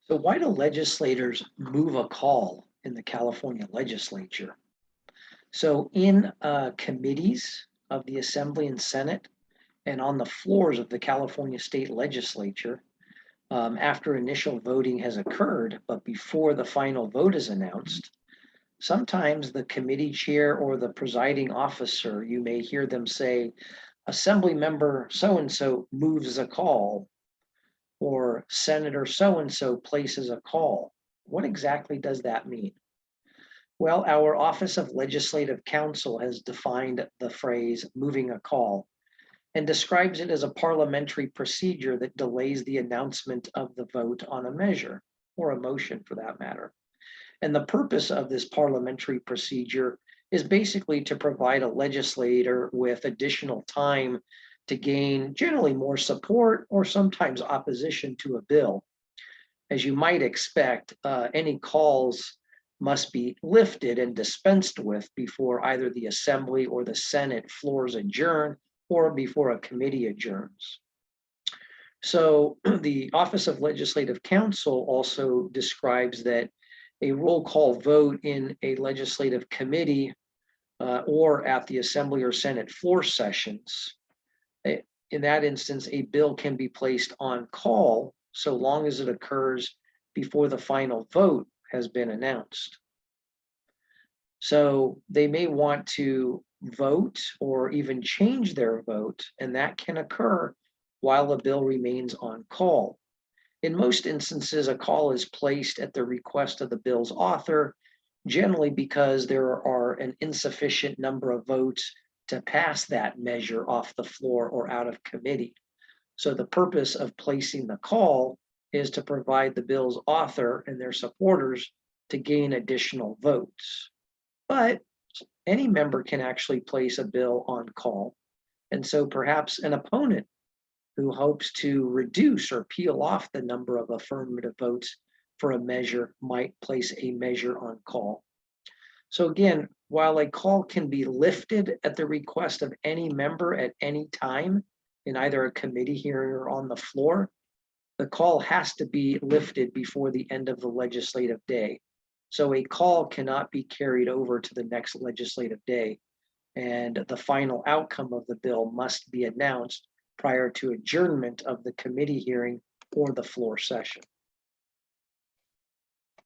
So why do legislators move a call in the California Legislature? So in committees of the Assembly and Senate and on the floors of the California State Legislature, after initial voting has occurred, but before the final vote is announced, sometimes the committee chair or the presiding officer, you may hear them say, Assembly member so-and-so moves a call, or Senator so-and-so places a call. What exactly does that mean? Well, our Office of Legislative Counsel has defined the phrase moving a call and describes it as a parliamentary procedure that delays the announcement of the vote on a measure or a motion for that matter. And the purpose of this parliamentary procedure is basically to provide a legislator with additional time to gain generally more support or sometimes opposition to a bill. As you might expect, any calls must be lifted and dispensed with before either the Assembly or the Senate floors adjourn or before a committee adjourns. So the Office of Legislative Counsel also describes that a roll call vote in a legislative committee or at the Assembly or Senate floor sessions, in that instance, a bill can be placed on call so long as it occurs before the final vote has been announced. So they may want to vote or even change their vote, and that can occur while the bill remains on call. In most instances, a call is placed at the request of the bill's author, generally because there are an insufficient number of votes to pass that measure off the floor or out of committee. So the purpose of placing the call is to provide the bill's author and their supporters to gain additional votes. But any member can actually place a bill on call. And so perhaps an opponent who hopes to reduce or peel off the number of affirmative votes for a measure might place a measure on call. So again, while a call can be lifted at the request of any member at any time in either a committee hearing or on the floor, the call has to be lifted before the end of the legislative day. So a call cannot be carried over to the next legislative day, and the final outcome of the bill must be announced prior to adjournment of the committee hearing or the floor session.